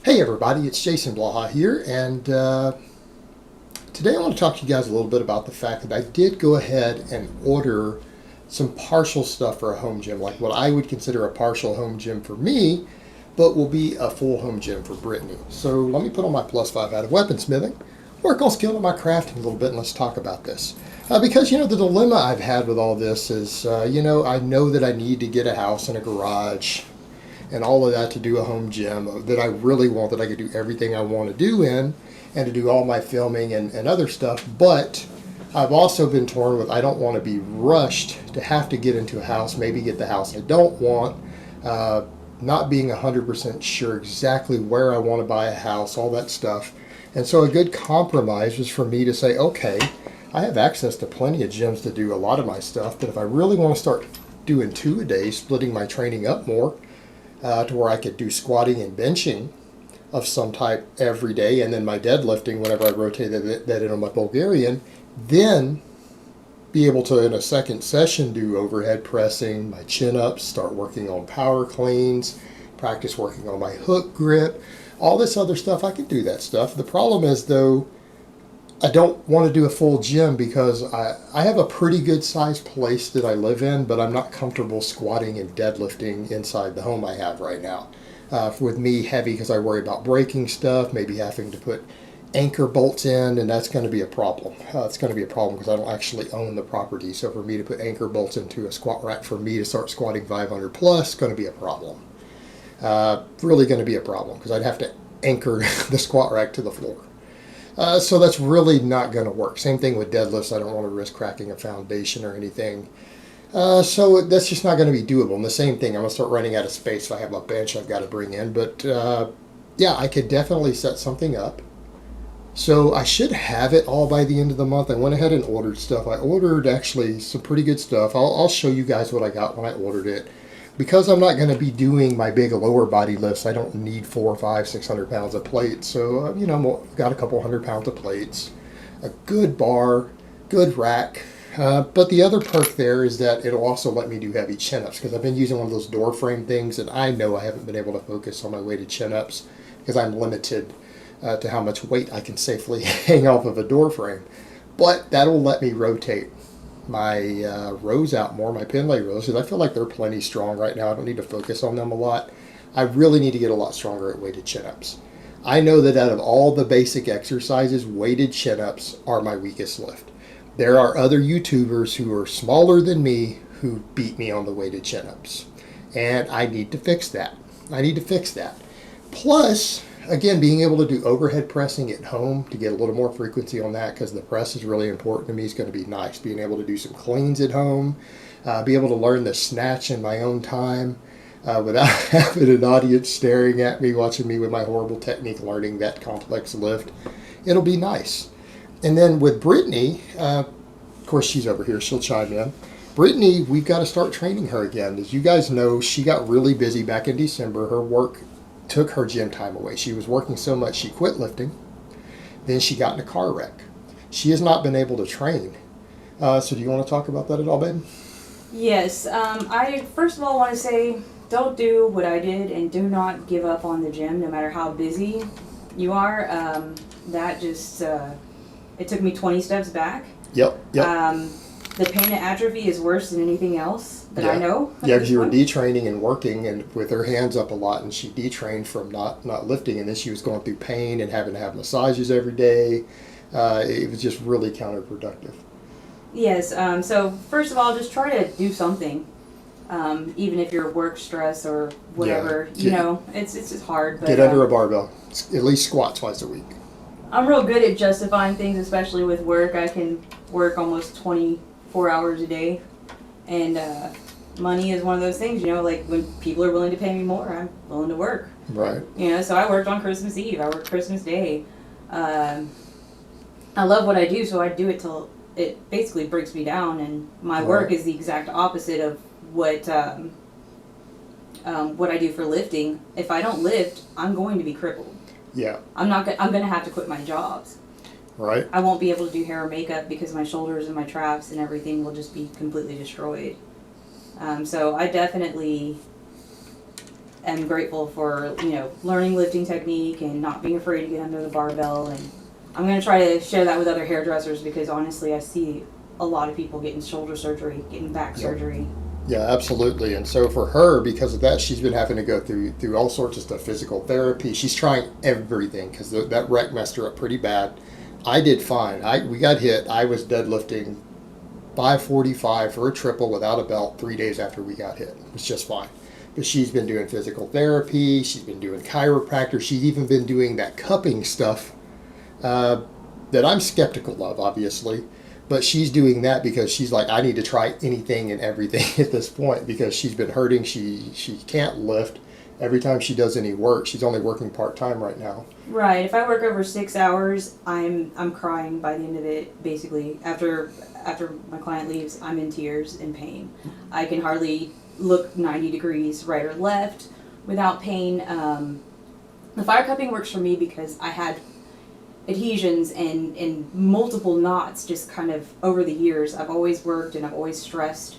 Hey everybody, it's Jason Blaha here, and today I want to talk to you guys a little bit about the fact that I did go ahead and order some partial stuff for a home gym, like what I would consider a partial home gym for me, but will be a full home gym for Brittany. So let me put on my +5 out of weaponsmithing, work on skill in my crafting a little bit, and let's talk about this. Because, the dilemma I've had with all this is, I know that I need to get a house and a garage and all of that to do a home gym that I really want, that I could do everything I want to do in and to do all my filming and other stuff. But I've also been torn with, I don't want to be rushed to have to get into a house, maybe get the house I don't want, not being 100% sure exactly where I want to buy a house, all that stuff. And so a good compromise was for me to say, okay, I have access to plenty of gyms to do a lot of my stuff, but if I really want to start doing 2 a day, splitting my training up more, to where I could do squatting and benching of some type every day, and then my deadlifting whenever I rotated that in on my Bulgarian, then be able to, in a second session, do overhead pressing, my chin-ups, start working on power cleans, practice working on my hook grip, all this other stuff. I can do that stuff. The problem is, though, I don't want to do a full gym because I have a pretty good sized place that I live in, but I'm not comfortable squatting and deadlifting inside the home I have right now. With me heavy because I worry about breaking stuff, maybe having to put anchor bolts in, and that's going to be a problem. It's going to be a problem because I don't actually own the property. So for me to put anchor bolts into a squat rack for me to start squatting 500 plus, going to be a problem. Really going to be a problem because I'd have to anchor the squat rack to the floor. So that's really not going to work. Same thing with deadlifts. I don't want to risk cracking a foundation or anything. So that's just not going to be doable. And the same thing, I'm going to start running out of space if I have a bench I've got to bring in. But yeah, I could definitely set something up. So I should have it all by the end of the month. I went ahead and ordered stuff. I ordered actually some pretty good stuff. I'll show you guys what I got when I ordered it. Because I'm not going to be doing my big lower body lifts, I don't need 4, 5, 600 pounds of plates. So, I've got a couple hundred pounds of plates, a good bar, good rack. But the other perk there is that it'll also let me do heavy chin-ups because I've been using one of those door frame things, and I know I haven't been able to focus on my weighted chin-ups because I'm limited to how much weight I can safely hang off of a door frame. But that'll let me rotate my rows out more, my pin leg rows, because I feel like they're plenty strong right now. I don't need to focus on them a lot. I really need to get a lot stronger at weighted chin-ups. I know that out of all the basic exercises, weighted chin-ups are my weakest lift. There are other YouTubers who are smaller than me who beat me on the weighted chin-ups. And I need to fix that. Plus, again, being able to do overhead pressing at home to get a little more frequency on that because the press is really important to me is going to be nice. Being able to do some cleans at home, be able to learn the snatch in my own time without having an audience staring at me, watching me with my horrible technique, learning that complex lift. It'll be nice. And then with Brittany, of course, she's over here. She'll chime in. Brittany, we've got to start training her again. As you guys know, she got really busy back in December. Her work took her gym time away. She was working so much she quit lifting. Then she got in a car wreck. She has not been able to train. So do you want to talk about that at all, babe? Yes. I first of all want to say don't do what I did and do not give up on the gym no matter how busy you are. That just, it took me 20 steps back. Yep. The pain and atrophy is worse than anything else that I know. Yeah, because you were detraining and working and with her hands up a lot, and she detrained from not lifting, and then she was going through pain and having to have massages every day. It was just really counterproductive. Yes. So first of all, just try to do something, even if you're work stress or whatever. Yeah. It's just hard. But, get under a barbell. At least squat twice a week. I'm real good at justifying things, especially with work. I can work almost 24 hours a day, and money is one of those things, like when people are willing to pay me more, I'm willing to work. Right. So I worked on Christmas Eve, I worked Christmas Day. I love what I do, so I do it till it basically breaks me down, and my work is the exact opposite of what I do for lifting. If I don't lift, I'm going to be crippled. Yeah. I'm going to have to quit my jobs. Right. I won't be able to do hair or makeup because my shoulders and my traps and everything will just be completely destroyed. So I definitely am grateful for, learning lifting technique and not being afraid to get under the barbell. And I'm going to try to share that with other hairdressers because honestly, I see a lot of people getting shoulder surgery, getting back surgery. Yeah, absolutely. And so for her, because of that, she's been having to go through all sorts of stuff, physical therapy. She's trying everything because that wreck messed her up pretty bad. I did fine. We got hit. I was deadlifting 545 for a triple without a belt 3 days after we got hit. It was just fine. But she's been doing physical therapy. She's been doing chiropractor. She's even been doing that cupping stuff that I'm skeptical of, obviously. But she's doing that because she's like, I need to try anything and everything at this point because she's been hurting. She can't lift. Every time she does any work, she's only working part-time right now. Right. If I work over 6 hours, I'm crying by the end of it. Basically, after my client leaves, I'm in tears and pain. I can hardly look 90 degrees right or left without pain. The fire cupping works for me because I had adhesions and multiple knots just kind of over the years. I've always worked and I've always stressed.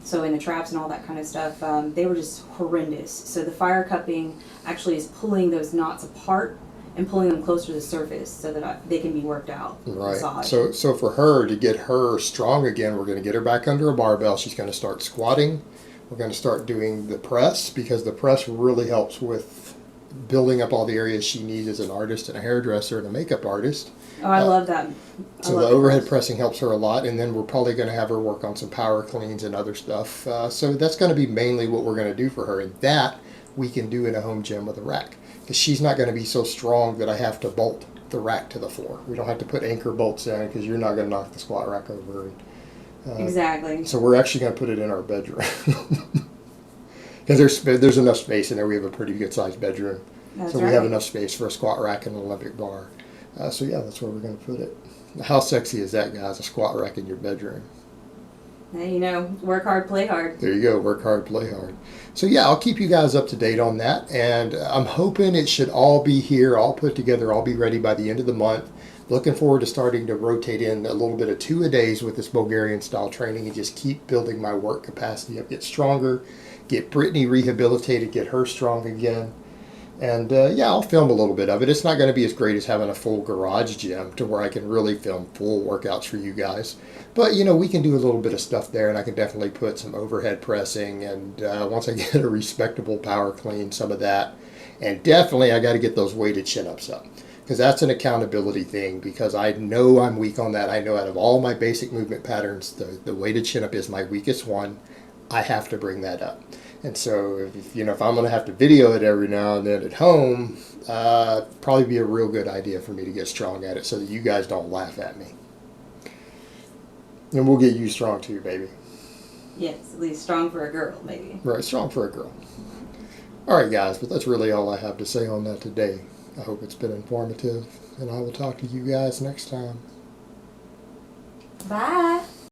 So in the traps and all that kind of stuff, they were just horrendous. So the fire cupping actually is pulling those knots apart and pulling them closer to the surface so that they can be worked out. Right. Massage. So for her to get her strong again, we're going to get her back under a barbell. She's going to start squatting. We're going to start doing the press because the press really helps with building up all the areas she needs as an artist and a hairdresser and a makeup artist. Oh, I love that. So the overhead pressing helps her a lot, and then we're probably going to have her work on some power cleans and other stuff. So that's going to be mainly what we're going to do for her, and that we can do in a home gym with a rack because she's not going to be so strong that I have to bolt the rack to the floor. We don't have to put anchor bolts in because you're not going to knock the squat rack over. Exactly. So we're actually going to put it in our bedroom because there's enough space in there. We have a pretty good sized bedroom. That's So right. we have enough space for a squat rack and an Olympic bar. So yeah, that's where we're going to put it. How sexy is that, guys? A squat rack in your bedroom. Hey, work hard, play hard. There you go. Work hard, play hard. So yeah, I'll keep you guys up to date on that. And I'm hoping it should all be here, all put together, all be ready by the end of the month. Looking forward to starting to rotate in a little bit of 2-a-days with this Bulgarian style training and just keep building my work capacity up, get stronger, get Brittany rehabilitated, get her strong again. And yeah, I'll film a little bit of it. It's not going to be as great as having a full garage gym to where I can really film full workouts for you guys. But, we can do a little bit of stuff there, and I can definitely put some overhead pressing. And once I get a respectable power clean, some of that. And definitely I got to get those weighted chin-ups up because that's an accountability thing because I know I'm weak on that. I know out of all my basic movement patterns, the weighted chin-up is my weakest one. I have to bring that up. And so, if I'm going to have to video it every now and then at home, probably be a real good idea for me to get strong at it so that you guys don't laugh at me. And we'll get you strong too, baby. Yes, at least strong for a girl, maybe. Right, strong for a girl. All right, guys, but that's really all I have to say on that today. I hope it's been informative, and I will talk to you guys next time. Bye.